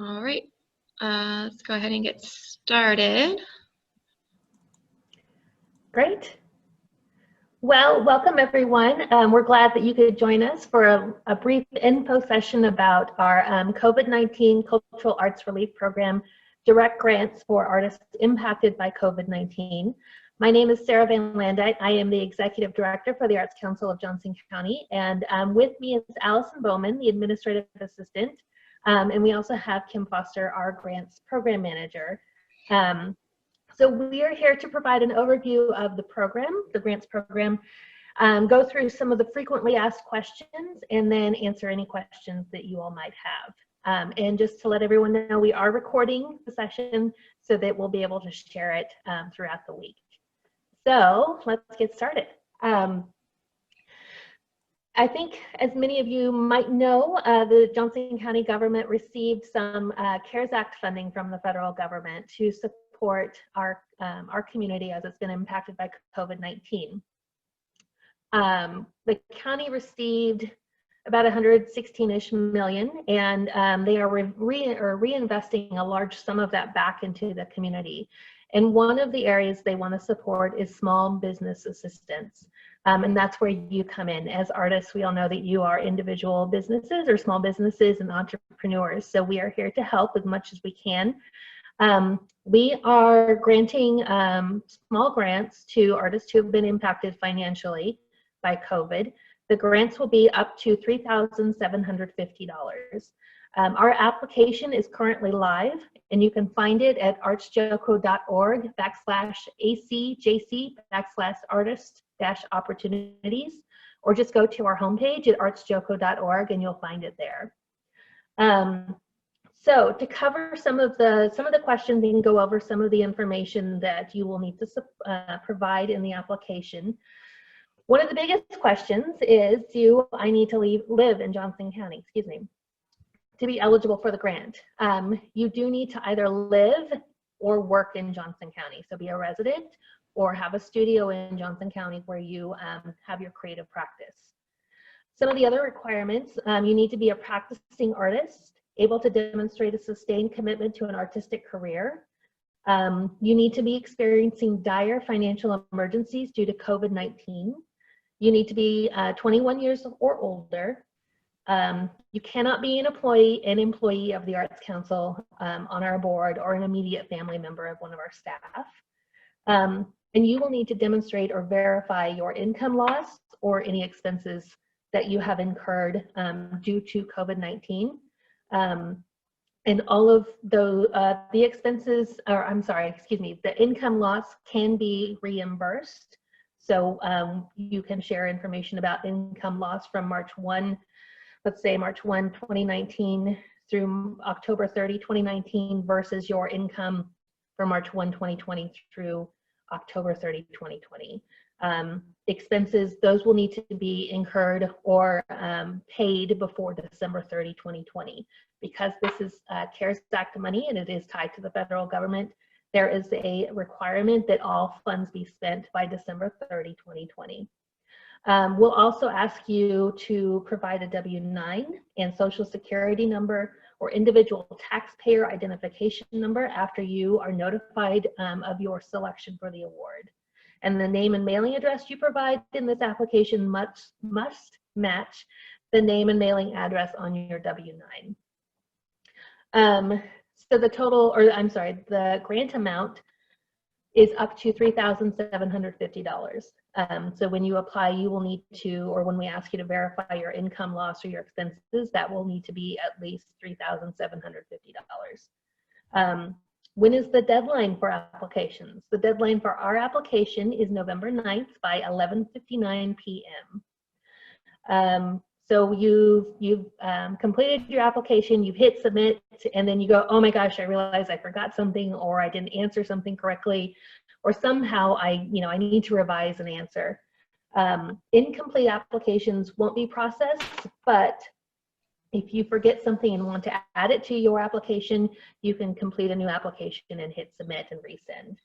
All right, let's go ahead and get started. Great. Well, welcome everyone. We're glad that you could join us for a brief info session about our COVID-19 Cultural Arts Relief Program direct grants for artists impacted by COVID-19. My name is Sarah Van Landite. I am the Executive Director for the Arts Council of Johnson County, and with me is Allison Bowman, the Administrative Assistant, and we also have Kim Foster, our Grants Program Manager. So we are here to provide an overview of the program, the grants program, go through some of the frequently asked questions, and then answer any questions that you all might have. And just to let everyone know, we are recording the session so that we'll be able to share it throughout the week. So let's get started. I think, as many of you might know, the Johnson County government received some CARES Act funding from the federal government to support our community as it's been impacted by COVID-19. The county received about 116-ish million, and they are reinvesting a large sum of that back into the community. And one of the areas they want to support is small business assistance. And that's where you come in. As artists, we all know that you are individual businesses or small businesses and entrepreneurs. So we are here to help as much as we can. We are granting small grants to artists who have been impacted financially by COVID. The grants will be up to $3,750. Our application is currently live, and you can find it at artsjoco.org/acjc/artist-opportunities, or just go to our homepage at artsjoco.org and you'll find it there. So to cover some of the questions and go over some of the information that you will need to provide in the application. One of the biggest questions is, do I need to live in Johnson County, to be eligible for the grant? You do need to either live or work in Johnson County, so be a resident or have a studio in Johnson County where you have your creative practice. Some of the other requirements, you need to be a practicing artist, able to demonstrate a sustained commitment to an artistic career. You need to be experiencing dire financial emergencies due to COVID-19. You need to be 21 years or older. You cannot be an employee of the Arts Council on our board, or an immediate family member of one of our staff. And you will need to demonstrate or verify your income loss or any expenses that you have incurred due to COVID-19. And all of the expenses, or the income loss can be reimbursed. So you can share information about income loss from March 1, 2019 through October 30, 2019 versus your income from March 1, 2020 through October 30, 2020. Expenses, those will need to be incurred or paid before December 30, 2020. Because this is CARES Act money and it is tied to the federal government, there is a requirement that all funds be spent by December 30, 2020. We'll also ask you to provide a W-9 and Social Security number or individual taxpayer identification number after you are notified of your selection for the award. And the name and mailing address you provide in this application must match the name and mailing address on your W-9. So the grant amount is up to $3,750. So when you apply, you will need to, or when we ask you to verify your income loss or your expenses, that will need to be at least $3,750. When is the deadline for applications? The deadline for our application is November 9th by 11:59 p.m. So you've completed your application, you've hit submit, and then you go, oh my gosh, I realized I forgot something, or I didn't answer something correctly, or somehow I need to revise an answer. Incomplete applications won't be processed, but if you forget something and want to add it to your application, you can complete a new application and hit submit and resend.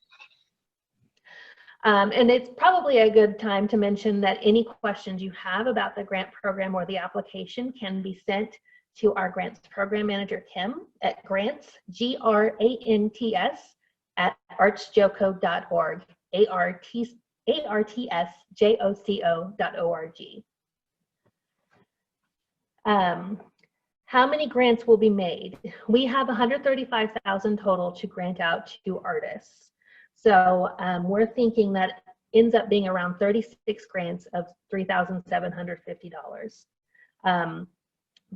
And it's probably a good time to mention that any questions you have about the grant program or the application can be sent to our grants program manager, Kim, at grants, grants, at artsjoco.org, artsjoco.org. How many grants will be made? We have 135,000 total to grant out to artists. So we're thinking that ends up being around 36 grants of $3,750.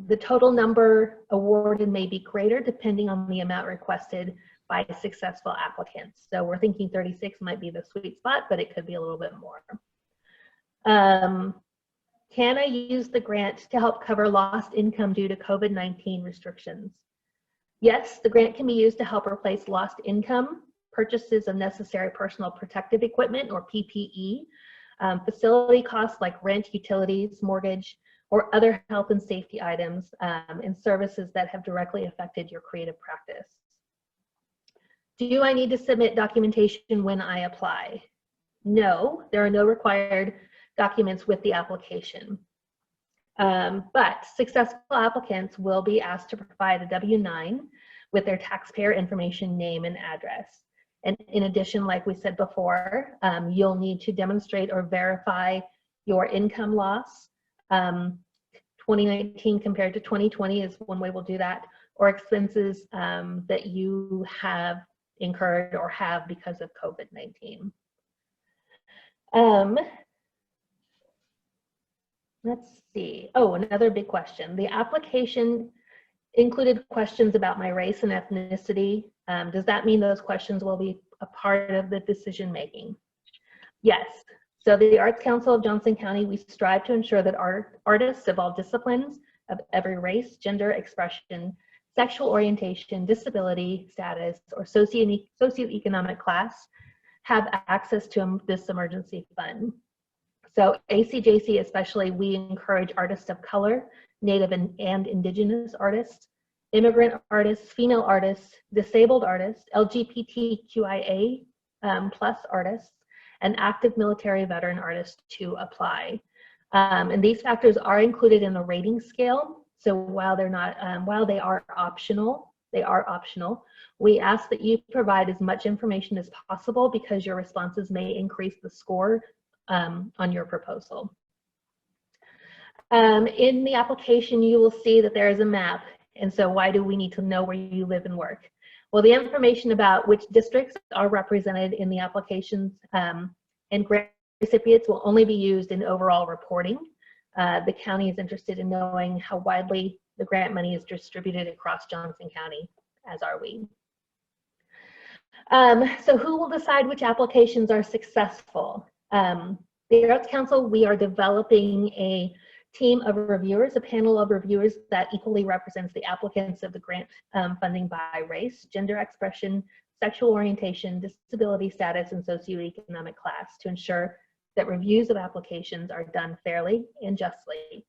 The total number awarded may be greater depending on the amount requested by successful applicants. So we're thinking 36 might be the sweet spot, but it could be a little bit more. Can I use the grant to help cover lost income due to COVID-19 restrictions? Yes, the grant can be used to help replace lost income, purchases of necessary personal protective equipment or PPE, facility costs like rent, utilities, mortgage, or other health and safety items, and services that have directly affected your creative practice. Do I need to submit documentation when I apply? No, there are no required documents with the application. But successful applicants will be asked to provide a W-9 with their taxpayer information, name, and address. And in addition, like we said before, you'll need to demonstrate or verify your income loss. 2019 compared to 2020 is one way we'll do that, or expenses that you have incurred or have because of COVID-19. Let's see. Oh, another big question. The application included questions about my race and ethnicity. Does that mean those questions will be a part of the decision making? Yes. So the Arts Council of Johnson County, we strive to ensure that artists of all disciplines, of every race, gender, expression, sexual orientation, disability status, or socioeconomic class have access to this emergency fund. So ACJC especially, we encourage artists of color, Native and Indigenous artists, immigrant artists, female artists, disabled artists, LGBTQIA plus artists, and active military veteran artists to apply. And these factors are included in the rating scale. So while they're not, while they are optional, we ask that you provide as much information as possible because your responses may increase the score on your proposal. In the application, you will see that there is a map. And so why do we need to know where you live and work? Well, the information about which districts are represented in the applications and grant recipients will only be used in overall reporting. The county is interested in knowing how widely the grant money is distributed across Johnson County, as are we. So who will decide which applications are successful? The Arts Council, we are developing a team of reviewers, a panel of reviewers that equally represents the applicants of the grant funding by race, gender expression, sexual orientation, disability status, and socioeconomic class to ensure that reviews of applications are done fairly and justly.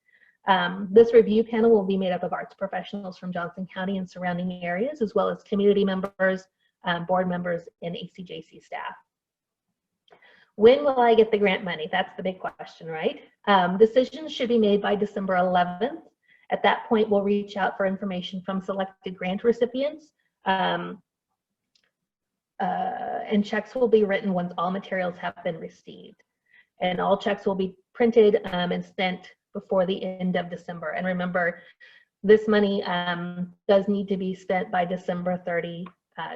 This review panel will be made up of arts professionals from Johnson County and surrounding areas, as well as community members, board members, and ACJC staff. When will I get the grant money? That's the big question, right? Decisions should be made by December 11th. At that point, we'll reach out for information from selected grant recipients, and checks will be written once all materials have been received. And all checks will be printed and sent before the end of December. And remember, this money does need to be spent by December 30,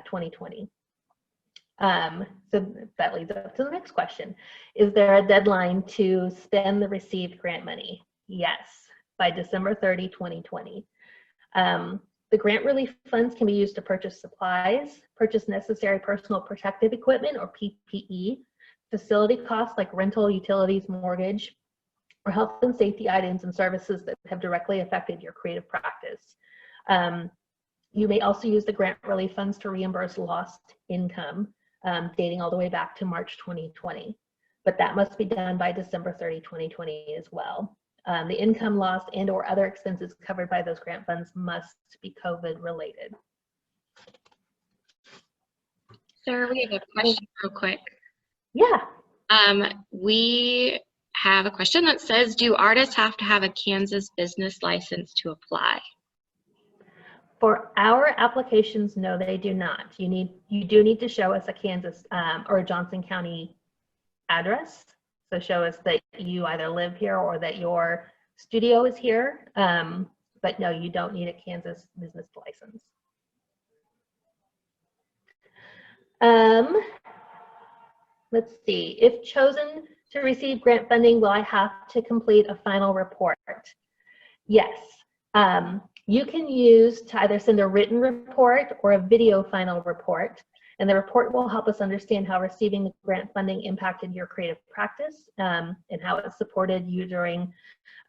2020. So that leads up to the next question. Is there a deadline to spend the received grant money? Yes, by December 30, 2020. The grant relief funds can be used to purchase supplies, purchase necessary personal protective equipment or PPE, facility costs like rental, utilities, mortgage, or health and safety items and services that have directly affected your creative practice. You may also use the grant relief funds to reimburse lost income, dating all the way back to March 2020. But that must be done by December 30, 2020 as well. The income lost and or other expenses covered by those grant funds must be COVID related. Sarah, we have a question real quick. Yeah. We have a question that says, do artists have to have a Kansas business license to apply? For our applications, no, they do not. You do need to show us a Kansas or a Johnson County address. So show us that you either live here or that your studio is here. But no, you don't need a Kansas business license. Let's see. If chosen to receive grant funding, will I have to complete a final report? Yes. You can use to either send a written report or a video final report, and the report will help us understand how receiving the grant funding impacted your creative practice and how it supported you during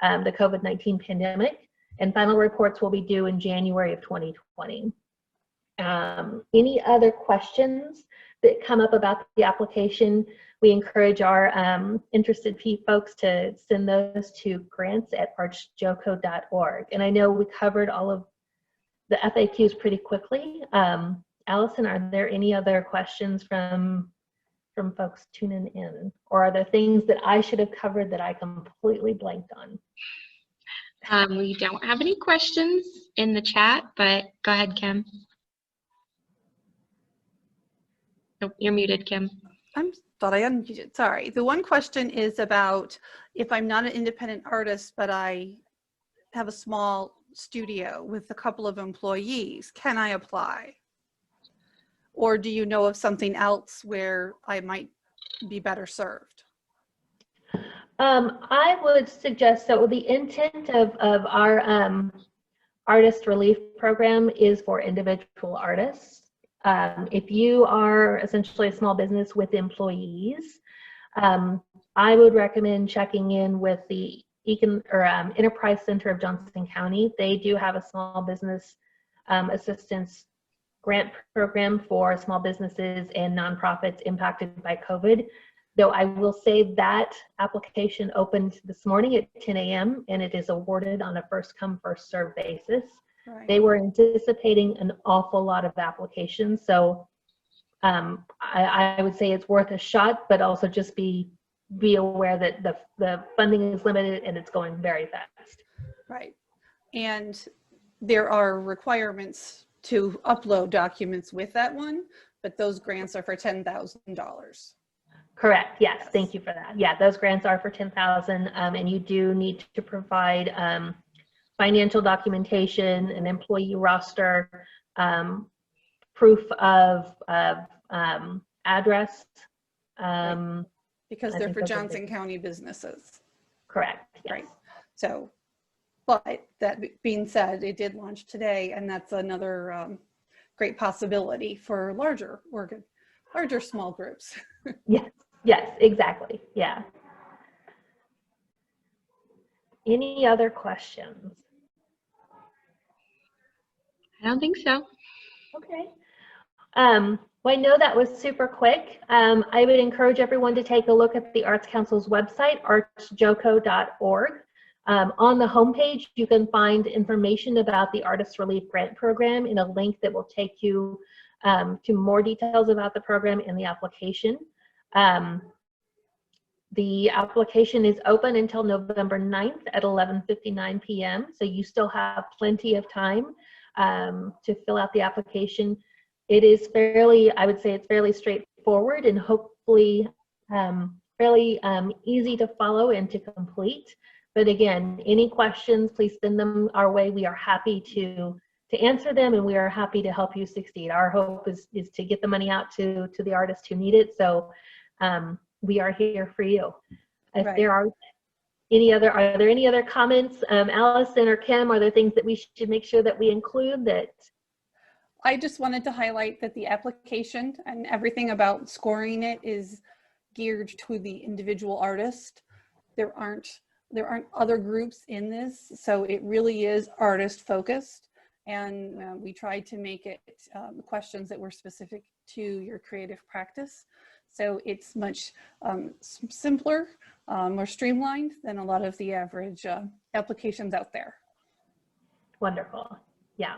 the COVID-19 pandemic. And final reports will be due in January of 2020. Any other questions that come up about the application, we encourage our interested folks to send those to grants@archjoco.org. And I know we covered all of the FAQs pretty quickly. Allison, are there any other questions from folks tuning in? Or are there things that I should have covered that I completely blanked on? We don't have any questions in the chat, but go ahead, Kim. Oh, you're muted, Kim. I thought I unmuted, sorry. The one question is about if I'm not an independent artist, but I have a small studio with a couple of employees, can I apply? Or do you know of something else where I might be better served? I would suggest, so the intent of our artist relief program is for individual artists. If you are essentially a small business with employees, I would recommend checking in with the Enterprise Center of Johnson County. They do have a small business assistance grant program for small businesses and nonprofits impacted by COVID. Though I will say that application opened this morning at 10 a.m. and it is awarded on a first come, first served basis. Right. They were anticipating an awful lot of applications. So I would say it's worth a shot, but also just be aware that the funding is limited and it's going very fast. Right. And there are requirements to upload documents with that one, but those grants are for $10,000. Correct. Yes. Thank you for that. Yeah, those grants are for $10,000, and you do need to provide financial documentation, an employee roster, proof of address. Right. Because they're for Johnson County businesses. Correct. Yes. Right. So, but that being said, it did launch today, and that's another great possibility for larger small groups. Yes. Yes, exactly. Yeah. Any other questions? I don't think so. Okay. Well, I know that was super quick. I would encourage everyone to take a look at the Arts Council's website, archjoco.org. On the homepage, you can find information about the Artist Relief Grant Program in a link that will take you to more details about the program and the application. The application is open until November 9th at 11:59 p.m. So you still have plenty of time to fill out the application. It is I would say it's fairly straightforward and hopefully fairly easy to follow and to complete. But again, any questions, please send them our way. We are happy to answer them, and we are happy to help you succeed. Our hope is to get the money out to the artists who need it. So we are here for you. If there are there any other comments, Allison or Kim, are there things that we should make sure that we include that? I just wanted to highlight that the application and everything about scoring it is geared to the individual artist. There aren't other groups in this, so it really is artist focused. And we tried to make it questions that were specific to your creative practice. So it's much simpler, more streamlined than a lot of the average applications out there. Wonderful. Yeah.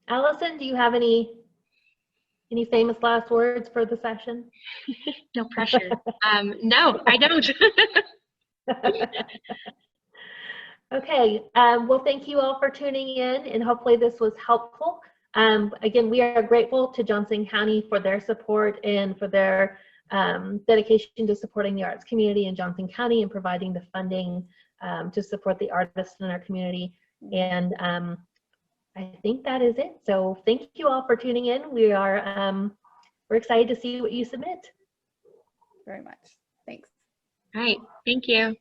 Allison, do you have any famous last words for the session? No pressure. No, I don't. Okay, well, thank you all for tuning in, and hopefully this was helpful. Again, we are grateful to Johnson County for their support and for their dedication to supporting the arts community in Johnson County and providing the funding to support the artists in our community. And I think that is it. So thank you all for tuning in. We're excited to see what you submit. Very much. Thanks. All right. Thank you.